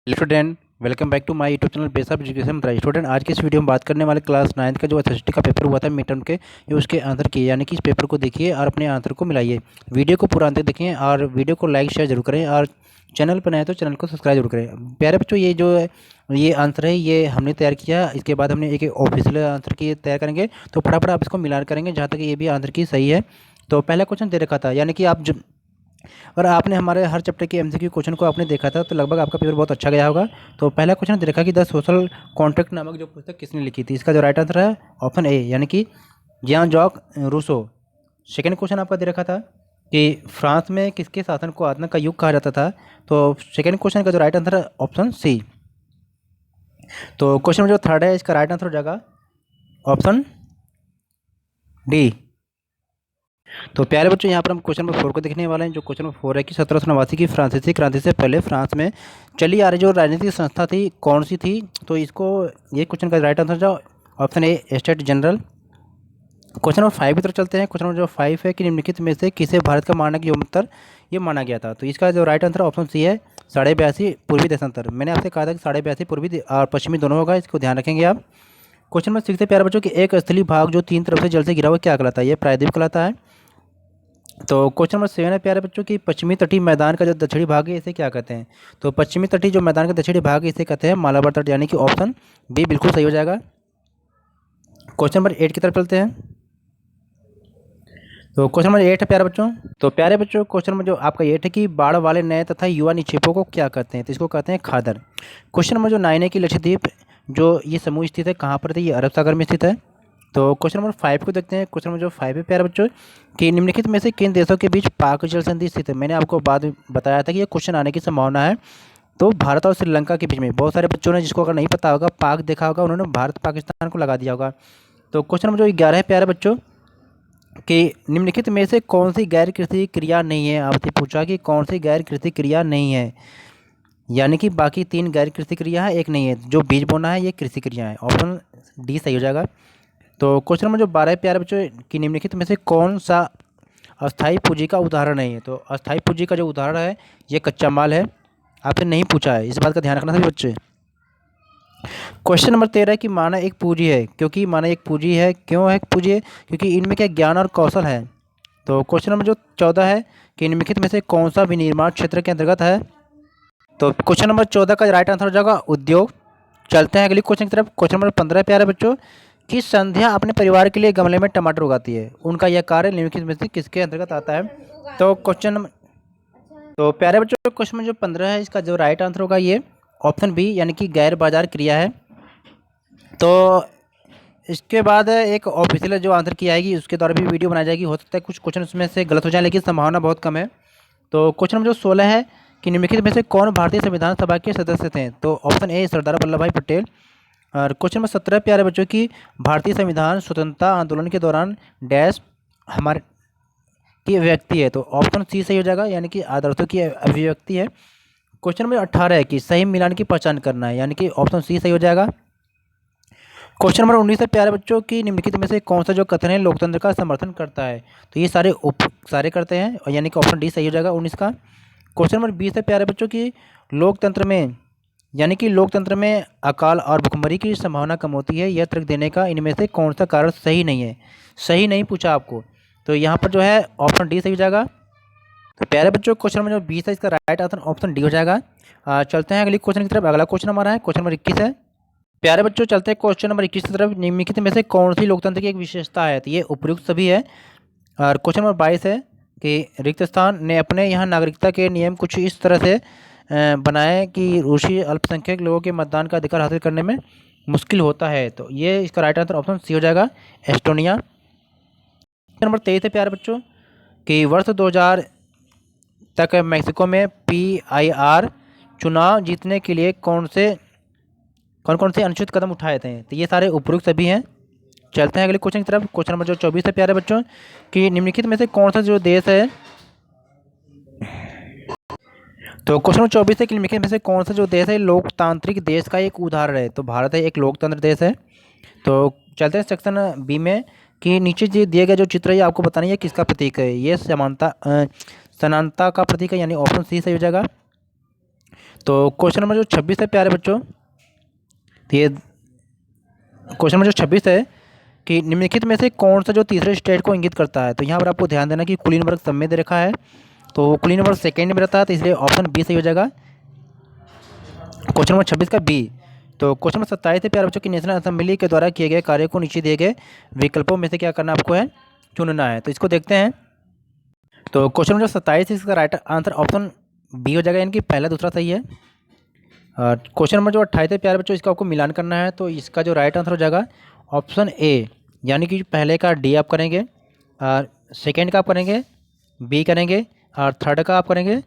Hello student, welcome back to my YouTube channel base of education Madras. Student, आज के इस video में बात करने वाले क्लास 9 का जो एसएसटी का पेपर हुआ था मिड टर्म के, ये उसके आंसर किए, यानी कि इस पेपर को देखिए और अपने आंसर को मिलाइए। वीडियो को पूरा अंत तक देखें और वीडियो को लाइक शेयर जरूर करें और चैनल पर नए तो चैनल को सब्सक्राइब जरूर करें। प्यारे बच्चों, ये आंसर है, ये हमने तैयार किया। इसके बाद हमने एक ऑफिशियल आंसर की तैयार करेंगे, तो फटाफट आप इसको मिलान करेंगे जहाँ तक ये भी आंसर की सही है। तो पहला क्वेश्चन दे रखा था, यानी कि आप जब और आपने हमारे हर चैप्टर के एमसीक्यू क्वेश्चन को आपने देखा था, तो लगभग आपका पेपर बहुत अच्छा गया होगा। तो पहला क्वेश्चन देखा कि द सोशल कॉन्ट्रैक्ट नामक जो पुस्तक किसने लिखी थी। इसका जो राइट आंसर है ऑप्शन ए, यानी कि जियान जॉक रूसो। सेकेंड क्वेश्चन आपका दे रखा था कि फ्रांस में किसके शासन को आत्मा का युग कहा जाता था। तो सेकेंड क्वेश्चन का जो राइट आंसर है ऑप्शन सी। तो क्वेश्चन जो थर्ड है, इसका राइट आंसर हो जाएगा ऑप्शन डी। तो प्यारे बच्चों, यहाँ पर हम क्वेश्चन नंबर 4 को देखने वाले हैं। जो क्वेश्चन नंबर 4 है कि 1789 की फ्रांसीसी क्रांति से पहले फ्रांस में चली आ रही जो राजनीतिक संस्था थी कौन सी थी। तो इसको ये क्वेश्चन का राइट आंसर जो option A state general. Question number 5 की तरफ चलते हैं। क्वेश्चन नंबर जो 5 है कि निम्नलिखित में से किसे भारत का मानक योमोत्तर ये माना गया था। तो इसका जो राइट आंसर ऑप्शन सी है 82.5 पूर्वी देशांतर। मैंने आपसे कहा था कि 82.5 पूर्वी और पश्चिमी दोनों होगा, इसको ध्यान रखेंगे आप। क्वेश्चन नंबर 6 है प्यारे बच्चों कि एक स्थलीय भाग जो 3 तरफ से जल से घिरा हुआ क्या कहलाता है। ये प्रायद्वीप कहलाता है। तो क्वेश्चन नंबर 7 है प्यारे बच्चों की पश्चिमी तटीय मैदान का जो दक्षिणी भाग है इसे क्या कहते हैं। तो पश्चिमी तटीय जो मैदान का दक्षिणी भाग है इसे कहते हैं मालाबार तट, यानी कि ऑप्शन बी बिल्कुल सही हो जाएगा। क्वेश्चन नंबर 8 की तरफ चलते हैं। तो क्वेश्चन नंबर 8 है प्यारे बच्चों। तो प्यारे बच्चों, क्वेश्चन नंबर जो आपका 8 है कि बाढ़ वाले नए तथा युवा निक्षेपों को क्या कहते हैं। तो इसको कहते हैं खादर। क्वेश्चन नंबर जो 9 है कि लक्षद्वीप जो ये समूह स्थित है कहाँ पर थे, ये अरब सागर में स्थित है। तो क्वेश्चन नंबर 5 को देखते हैं। क्वेश्चन नंबर जो 5 है प्यारे बच्चों कि निम्नलिखित में से किन देशों के बीच पाक जल संधि स्थित है। मैंने आपको बाद में बताया था कि ये क्वेश्चन आने की संभावना है। तो भारत और श्रीलंका के बीच में, बहुत सारे बच्चों ने जिसको अगर नहीं पता होगा पाक देखा होगा, उन्होंने भारत पाकिस्तान को लगा दिया होगा। तो क्वेश्चन नंबर जो 11 है प्यारे बच्चों कि निम्नलिखित में से कौन सी गैर कृषि क्रिया नहीं है। आपसे पूछा कि कौन सी गैर कृषि क्रिया नहीं है, यानी कि बाकी 3 गैर कृषि क्रिया है, एक नहीं है। जो बीज बोना है ये कृषि क्रिया है, ऑप्शन डी सही हो जाएगा। तो क्वेश्चन नंबर जो 12 प्यारे बच्चों कि निम्नलिखित में से कौन सा अस्थाई पूंजी का उदाहरण नहीं है। तो अस्थाई पूंजी का जो उदाहरण है ये कच्चा माल है, आपने नहीं पूछा है, इस बात का ध्यान रखना सभी बच्चे। क्वेश्चन नंबर 13 कि माना एक पूंजी है, क्योंकि माना एक पूंजी है, क्यों है पूंजी है, क्योंकि इनमें क्या ज्ञान और कौशल है। तो क्वेश्चन नंबर जो 14 है कि निम्नलिखित में से कौन सा विनिर्माण क्षेत्र के अंतर्गत है। तो क्वेश्चन नंबर 14 का राइट आंसर हो जाएगा उद्योग। चलते हैं अगली क्वेश्चन की तरफ। क्वेश्चन नंबर 15 प्यारे बच्चों कि संध्या अपने परिवार के लिए गमले में टमाटर उगाती है, उनका यह कार्य निम्नलिखित में से किसके अंतर्गत आता है। तो क्वेश्चन नंबर तो प्यारे बच्चों क्वेश्चन नंबर जो 15 है इसका जो राइट आंसर होगा ये ऑप्शन बी, यानी कि गैर बाजार क्रिया है। तो इसके बाद एक ऑफिशियल जो आंसर की आएगी उसके द्वारा भी वीडियो बनाई जाएगी। हो सकता है कुछ क्वेश्चन उसमें से गलत हो जाए, लेकिन संभावना बहुत कम है। तो क्वेश्चन नंबर जो 16 है कि निम्नलिखित में से कौन भारतीय संविधान सभा के सदस्य थे। तो ऑप्शन ए सरदार वल्लभ भाई पटेल। और क्वेश्चन नंबर 17 प्यारे बच्चों की भारतीय संविधान स्वतंत्रता आंदोलन के दौरान डैश हमारे की अभिव्यक्ति है। तो ऑप्शन सी सही हो जाएगा, यानी कि आदर्शों की अभिव्यक्ति है। क्वेश्चन नंबर 18 है कि सही मिलान की पहचान करना है, यानी कि ऑप्शन सी सही हो जाएगा। क्वेश्चन नंबर 19 है प्यारे बच्चों की निम्नलिखित में से कौन सा जो कथन है लोकतंत्र का समर्थन करता है। तो ये सारे करते हैं, और यानी कि ऑप्शन डी सही हो जाएगा 19 का। क्वेश्चन नंबर 20 है प्यारे बच्चों की लोकतंत्र में, यानी कि लोकतंत्र में अकाल और भुखमरी की संभावना कम होती है, यह तर्क देने का इनमें से कौन सा कारण सही नहीं है। सही नहीं पूछा आपको, तो यहाँ पर जो है ऑप्शन डी सही हो जाएगा। तो प्यारे बच्चों क्वेश्चन नंबर जो 20 है इसका राइट आंसर ऑप्शन डी हो जाएगा। चलते हैं अगली क्वेश्चन की तरफ। अगला क्वेश्चन हमारा है क्वेश्चन नंबर 21 है। प्यारे बच्चों चलते हैं क्वेश्चन नंबर 21 की तरफ। निम्नलिखित में से कौन सी लोकतंत्र की एक विशेषता है। तो ये उपयुक्त सभी है। और क्वेश्चन नंबर 22 है कि रिक्त स्थान ने अपने यहाँ नागरिकता के नियम कुछ इस तरह से बनाए कि रूसी अल्पसंख्यक लोगों के मतदान का अधिकार हासिल करने में मुश्किल होता है। तो ये इसका राइट आंसर ऑप्शन सी हो जाएगा, एस्टोनिया। नंबर 23 है प्यारे बच्चों कि वर्ष 2000 तक मैक्सिको में PIR चुनाव जीतने के लिए कौन कौन से अनुचित कदम उठाए थे। तो ये सारे उपयुक्त सभी हैं। चलते हैं अगले क्वेश्चन की तरफ। क्वेश्चन नंबर जो 24 है प्यारे बच्चों कि निम्नलिखित में से कौन सा जो देश है। तो क्वेश्चन नंबर 24 है कि निम्नलिखित में से कौन सा जो देश है लोकतांत्रिक देश का एक उदाहरण है। तो भारत है एक लोकतंत्र देश है। तो चलते हैं सेक्शन बी में कि नीचे जो दिए गए जो चित्र है आपको बताना है किसका प्रतीक है। ये समानता का प्रतीक है, यानी ऑप्शन सी सही हो जाएगा। तो क्वेश्चन नंबर जो 26 है प्यारे बच्चों, तो ये क्वेश्चन नंबर जो 26 है कि निम्नलिखित में से कौन सा जो तीसरे स्टेट को इंगित करता है। तो यहाँ पर आपको ध्यान देना कि कुलीनबर्ग सब में दे रखा है, तो कुलीनबर्ग सेकेंड में रहता है, तो इसलिए ऑप्शन बी सही हो जाएगा, क्वेश्चन नंबर 26 का बी। तो क्वेश्चन नंबर 27 है प्यारे बच्चों की नेशनल असेंबली के द्वारा किए गए कार्य को नीचे दिए गए विकल्पों में से क्या करना आपको है, चुनना है। तो इसको देखते हैं। तो क्वेश्चन नंबर 27 इसका राइट आंसर ऑप्शन बी हो जाएगा, यानी कि पहला दूसरा सही है। और क्वेश्चन नंबर जो 28 है प्यारे बच्चों, इसका आपको मिलान करना है, तो इसका जो राइट आंसर हो जाएगा ऑप्शन ए, यानी कि पहले का डी आप करेंगे, और सेकेंड का आप करेंगे बी करेंगे, और थर्ड का आप करेंगे,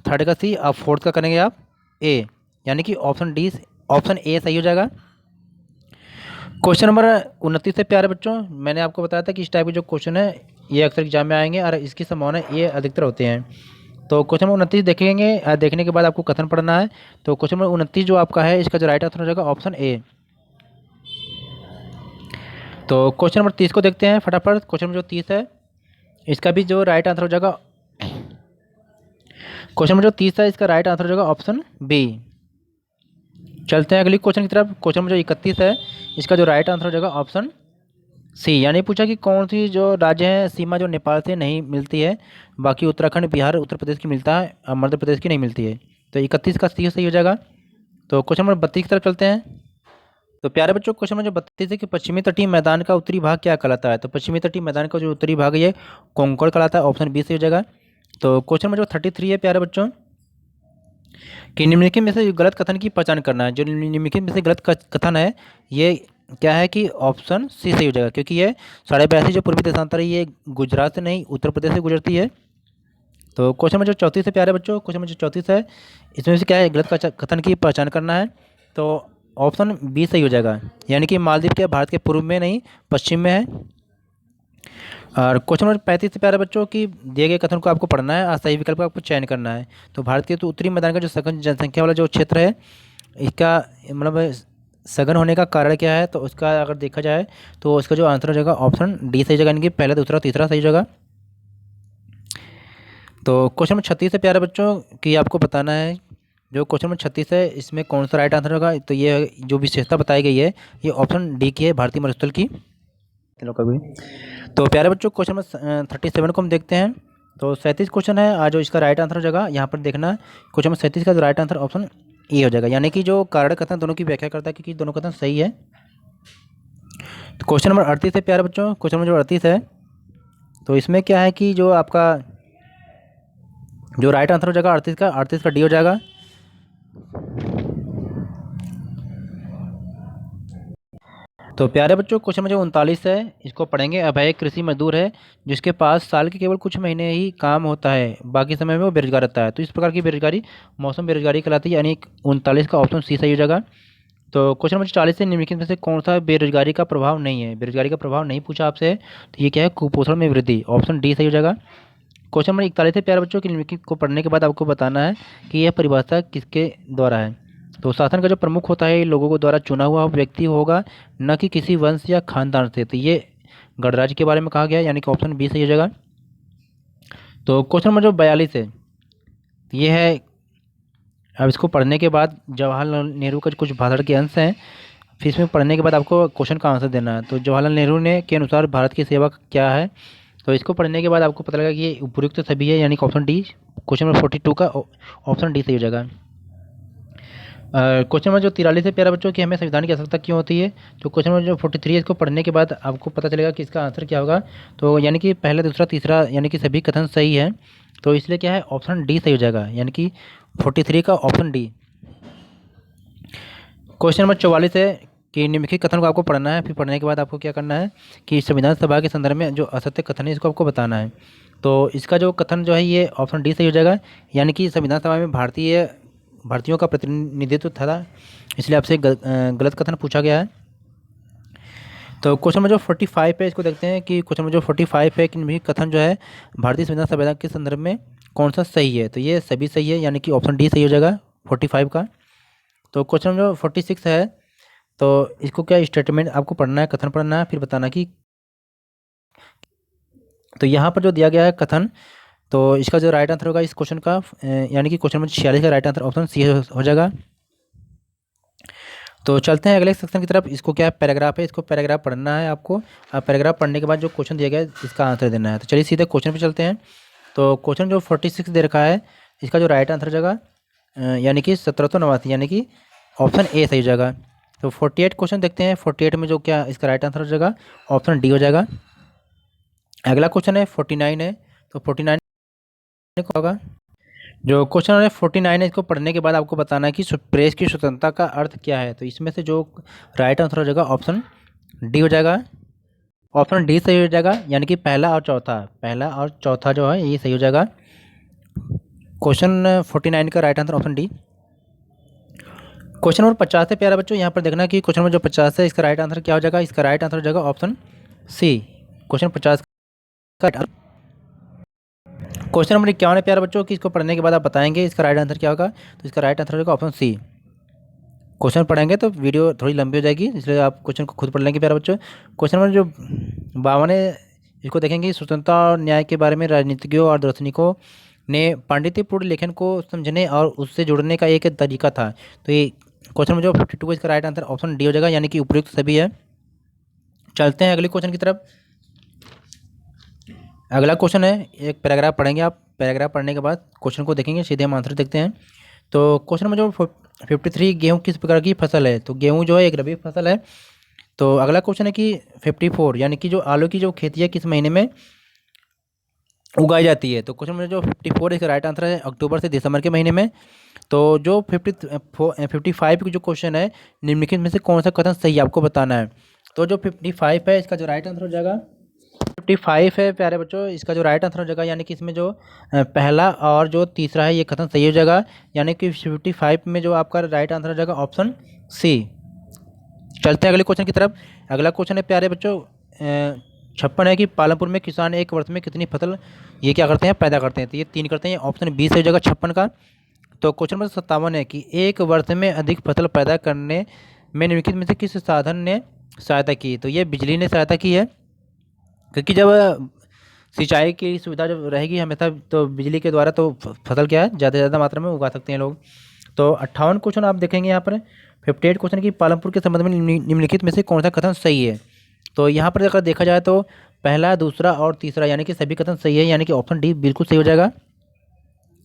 थर्ड का सी, और फोर्थ का करेंगे आप ए, यानी कि ऑप्शन डी, ऑप्शन ए सही हो जाएगा। क्वेश्चन नंबर 29 है प्यारे बच्चों, मैंने आपको बताया था कि इस टाइप के जो क्वेश्चन है ये अक्सर एग्जाम में आएंगे और इसकी संभावना ये अधिकतर होते हैं। तो क्वेश्चन नंबर 29 देखेंगे, देखने के बाद आपको कथन पढ़ना है। तो क्वेश्चन नंबर 29 जो आपका है, इसका जो राइट आंसर हो जाएगा ऑप्शन ए। तो क्वेश्चन नंबर 30 को देखते हैं फटाफट। क्वेश्चन नंबर जो 30 है, इसका भी जो राइट आंसर हो जाएगा, क्वेश्चन नंबर जो 30 है, इसका राइट आंसर हो जाएगा ऑप्शन बी। चलते हैं अगली क्वेश्चन की तरफ। क्वेश्चन नंबर जो 31 है, इसका जो राइट आंसर हो जाएगा ऑप्शन सी, यानी पूछा कि कौन सी जो राज्य है सीमा जो नेपाल से नहीं मिलती है, बाकी उत्तराखंड, बिहार, उत्तर प्रदेश की मिलता है, और मध्य प्रदेश की नहीं मिलती है। तो 31 का सी सही हो जाएगा। तो क्वेश्चन नंबर 32 की तरफ चलते हैं। तो प्यारे बच्चों क्वेश्चन नंबर जो 32 है कि पश्चिमी तटीय मैदान का उत्तरी भाग क्या कहलाता है। तो पश्चिमी तटीय मैदान का जो उत्तरी भाग है ये कोंकण कहलाता है, ऑप्शन बी सही हो जाएगा। तो क्वेश्चन नंबर जो 33 है प्यारे बच्चों कि निम्नलिखित में से गलत कथन की पहचान करना है। जो निम्नलिखित में से गलत कथन है ये क्या है कि ऑप्शन सी सही हो जाएगा, क्योंकि ये 82.5 जो पूर्वी देशांतर है ये गुजरात से नहीं उत्तर प्रदेश से गुजरती है। तो क्वेश्चन नंबर जो 34 है प्यारे बच्चों, क्वेश्चन नंबर जो 34 है, इसमें से क्या है गलत कथन की पहचान करना है। तो ऑप्शन बी सही हो जाएगा, यानी कि मालदीव के भारत के पूर्व में नहीं पश्चिम में है। और क्वेश्चन नंबर 35 से प्यारे बच्चों की दिए गए कथन को आपको पढ़ना है और सही विकल्प का आपको चयन करना है। तो भारत के तो उत्तरी मैदान का जो सघन जनसंख्या वाला जो क्षेत्र है, इसका मतलब सघन होने का कारण क्या है, तो उसका अगर देखा जाए तो उसका जो आंसर हो जाएगा ऑप्शन डी सही जगह, यानी कि पहला दूसरा तीसरा सही जगह। तो क्वेश्चन नंबर 36 है प्यारे बच्चों कि आपको बताना है जो क्वेश्चन नंबर 36 है इसमें कौन सा राइट आंसर होगा। तो ये जो विशेषता बताई गई है ये ऑप्शन डी की है, भारतीय मरुस्थल की। चलो कभी तो प्यारे बच्चों क्वेश्चन नंबर 37 को हम देखते हैं। तो 37 क्वेश्चन है आज जो इसका राइट आंसर हो जाएगा यहाँ पर देखना, क्वेश्चन नंबर 37 का जो राइट आंसर ऑप्शन ए हो जाएगा, यानी कि जो कारण कथन दोनों की व्याख्या करता है क्योंकि दोनों कथन सही है। तो क्वेश्चन नंबर 38 है प्यारे बच्चों, क्वेश्चन नंबर जो 38 है, तो इसमें क्या है कि जो आपका जो राइट आंसर हो जाएगा 38 का डी हो जाएगा। तो प्यारे बच्चों क्वेश्चन नंबर जो 39 है इसको पढ़ेंगे। अभय एक कृषि मजदूर है जिसके पास साल के केवल कुछ महीने ही काम होता है, बाकी समय में वो बेरोजगार रहता है। तो इस प्रकार की बेरोजगारी मौसम बेरोजगारी कहलाती है, यानी 39 का ऑप्शन सी सही हो जाएगा। तो क्वेश्चन नंबर 40 से निम्नलिखित में से कौन सा बेरोजगारी का प्रभाव नहीं है। बेरोजगारी का प्रभाव नहीं पूछा आपसे, तो ये क्या है कुपोषण में वृद्धि, ऑप्शन डी सही हो जाएगा। क्वेश्चन नंबर 41 है प्यारे बच्चों की निम्नलिखित को पढ़ने के बाद आपको बताना है कि यह परिभाषा किसके द्वारा है। तो शासन का जो प्रमुख होता है ये लोगों को द्वारा चुना हुआ व्यक्ति होगा, न कि किसी वंश या खानदान से। तो ये गणराज्य के बारे में कहा गया है, यानी कि ऑप्शन बी सही हो जाएगा। तो क्वेश्चन नंबर जो 42 है ये है, अब इसको पढ़ने के बाद जवाहरलाल नेहरू का कुछ भाषण के अंश हैं, फिर इसमें पढ़ने के बाद आपको क्वेश्चन का आंसर देना है। तो जवाहरलाल नेहरू ने के अनुसार भारत की सेवा क्या है। तो इसको पढ़ने के बाद आपको पता लगा कि ये उपयुक्त सभी है, यानी कि ऑप्शन डी, क्वेश्चन नंबर 42 का ऑप्शन डी सही हो जाएगा। क्वेश्चन नंबर जो 43 है प्यारे बच्चों की हमें संविधान की आवश्यकता क्यों होती है। तो क्वेश्चन नंबर जो 43 है इसको पढ़ने के बाद आपको पता चलेगा कि इसका आंसर क्या होगा। तो यानी कि पहला दूसरा तीसरा यानी कि सभी कथन सही है, तो इसलिए क्या है ऑप्शन डी सही हो जाएगा, यानी कि 43 का ऑप्शन डी। क्वेश्चन नंबर 44 है कि निम्नलिखित कथन को आपको पढ़ना है, फिर पढ़ने के बाद आपको क्या करना है कि संविधान सभा के संदर्भ में जो असत्य कथन है इसको आपको बताना है। तो इसका जो कथन जो है ये ऑप्शन डी सही हो जाएगा, यानी कि संविधान सभा में भारतीयों का प्रतिनिधित्व था, इसलिए आपसे गलत कथन पूछा गया है। तो क्वेश्चन नंबर जो 45 है इसको देखते हैं कि क्वेश्चन नंबर जो 45 है कि निम्नलिखित कथन जो है भारतीय संविधान सभा के संदर्भ में कौन सा सही है। तो ये सभी सही है, यानी कि ऑप्शन डी सही हो जाएगा 45 का। तो क्वेश्चन नंबर 46 है, तो इसको क्या स्टेटमेंट आपको पढ़ना है, कथन पढ़ना है, फिर बताना कि तो यहाँ पर जो दिया गया है कथन, तो इसका जो राइट आंसर होगा इस क्वेश्चन का यानी कि क्वेश्चन नंबर 46 का राइट आंसर ऑप्शन सी हो जाएगा। तो चलते हैं अगले सेक्शन की तरफ। इसको क्या पैराग्राफ है, इसको पैराग्राफ पढ़ना है आपको। पैराग्राफ पढ़ने के बाद जो क्वेश्चन दिया गया है इसका आंसर देना है। तो चलिए सीधे क्वेश्चन पे चलते हैं। तो क्वेश्चन जो 46 दे रखा है इसका जो राइट आंसर जगह यानी कि 1789 यानी कि ऑप्शन ए सही जगह। तो 48 क्वेश्चन देखते हैं। 48 में जो क्या इसका राइट आंसर हो जाएगा ऑप्शन डी हो जाएगा। अगला क्वेश्चन है 49 है। तो 49 को होगा जो क्वेश्चन है 49 है, इसको पढ़ने के बाद आपको बताना है कि प्रेस की स्वतंत्रता का अर्थ क्या है। तो इसमें से जो राइट आंसर हो जाएगा ऑप्शन डी हो जाएगा। ऑप्शन डी सही हो जाएगा यानी कि पहला और चौथा जो है ये सही हो जाएगा। क्वेश्चन 49 का right answer option D. Question number 50 है प्यारे बच्चों। यहाँ पर देखना कि क्वेश्चन नंबर जो 50 है इसका राइट आंसर क्या हो जाएगा। इसका राइट आंसर हो जाएगा ऑप्शन सी। क्वेश्चन 50 का क्वेश्चन नंबर 51 है प्यारे बच्चों कि इसको पढ़ने के बाद आप बताएंगे इसका राइट आंसर क्या होगा। तो इसका राइट आंसर होगा ऑप्शन सी। क्वेश्चन पढ़ेंगे तो वीडियो थोड़ी लंबी हो जाएगी, इसलिए आप क्वेश्चन को खुद पढ़ लेंगे प्यारे बच्चों। क्वेश्चन नंबर जो 52 है इसको देखेंगे स्वतंत्रता और न्याय के बारे में राजनीतिज्ञों और दार्शनिकों ने पांडित्यपूर्ण लेखन को समझने और उससे जुड़ने का एक तरीका था। तो ये क्वेश्चन नंबर जो 52 है इसका राइट आंसर ऑप्शन डी हो जाएगा यानी कि उपयुक्त सभी है। चलते हैं अगले क्वेश्चन की तरफ। अगला क्वेश्चन है, एक पैराग्राफ पढ़ेंगे आप। पैराग्राफ पढ़ने के बाद क्वेश्चन को देखेंगे, सीधे हम आंसर देखते हैं। तो क्वेश्चन नंबर जो 53 गेहूँ किस प्रकार की फसल है। तो गेहूँ जो है एक रबी फसल है। तो अगला क्वेश्चन है कि 54 यानी कि जो आलू की जो खेती है किस महीने में उगाई जाती है। तो क्वेश्चन नंबर जो 54 इसका राइट आंसर है अक्टूबर से दिसंबर के महीने में। तो जो 55 की जो क्वेश्चन है निम्नलिखित में से कौन सा कथन सही आपको बताना है। तो जो 55 है इसका जो राइट आंसर हो जाएगा 55 है प्यारे बच्चों, इसका जो राइट आंसर हो जाएगा यानी कि इसमें जो पहला और जो तीसरा है ये कथन सही हो जाएगा यानी कि 55 में जो आपका राइट आंसर हो जाएगा ऑप्शन सी। चलते हैं अगले क्वेश्चन की तरफ। अगला क्वेश्चन है प्यारे बच्चों 56 है कि पालमपुर में किसान एक वर्ष में कितनी फसल ये क्या करते हैं पैदा करते हैं। तो ये 3 करते हैं, ऑप्शन बी सही हो जाएगा 56 का। तो क्वेश्चन नंबर 57 है कि एक वर्ष में अधिक फसल पैदा करने में निम्नलिखित में से किस साधन ने सहायता की। तो ये बिजली ने सहायता की है, क्योंकि जब सिंचाई की सुविधा जब रहेगी हमेशा तो बिजली के द्वारा तो फसल क्या है ज़्यादा से ज़्यादा मात्रा में उगा सकते हैं लोग। तो 58 क्वेश्चन आप देखेंगे यहाँ पर 58 क्वेश्चन की पालमपुर के संबंध में निम्नलिखित में से कौन सा कथन सही है। तो यहाँ पर अगर देखा जाए तो पहला, दूसरा और तीसरा यानी कि सभी कथन सही है यानी कि ऑप्शन डी बिल्कुल सही हो जाएगा।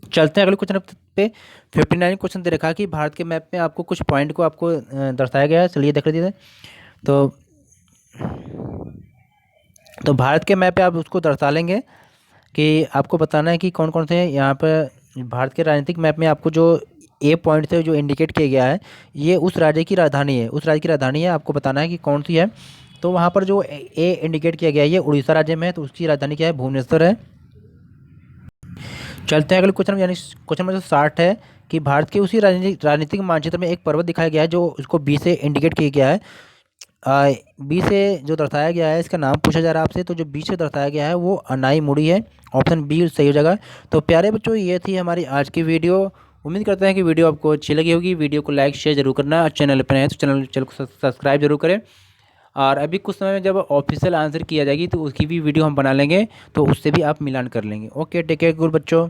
चलते हैं अगले क्वेश्चन पे। 59 क्वेश्चन दे रखा है कि भारत के मैप में आपको कुछ पॉइंट को आपको दर्शाया गया है। चलिए देख लीजिए। तो भारत के मैप पे आप उसको दर्शा लेंगे कि आपको बताना है कि कौन कौन से यहाँ पर भारत के राजनीतिक मैप में आपको जो ए पॉइंट से जो इंडिकेट किया गया है ये उस राज्य की राजधानी है, उस राज्य की राजधानी है। आपको बताना है कि कौन सी है। तो वहाँ पर जो ए इंडिकेट किया गया है ये उड़ीसा राज्य में है, तो उसकी राजधानी क्या है भुवनेश्वर है। चलते हैं अगले क्वेश्चन में, यानी क्वेश्चन नंबर 60 है कि भारत के उसी राजनीतिक मानचित्र में एक पर्वत दिखाया गया है जो उसको बी से इंडिकेट किया गया है। बी से जो दर्शाया गया है इसका नाम पूछा जा रहा है आपसे। तो जो बी से दर्शाया गया है वो अनाई मुड़ी है, ऑप्शन बी सही हो जाएगा। तो प्यारे बच्चों ये थी हमारी आज की वीडियो। उम्मीद करते हैं कि वीडियो आपको अच्छी लगी होगी। वीडियो को लाइक शेयर जरूर करना और चैनल पर हैं तो चैनल को सब्सक्राइब जरूर करें। और अभी कुछ समय में जब ऑफिशियल आंसर किया जाएगी तो उसकी भी वीडियो हम बना लेंगे, तो उससे भी आप मिलान कर लेंगे। ओके, टेक केयर गुड बच्चों।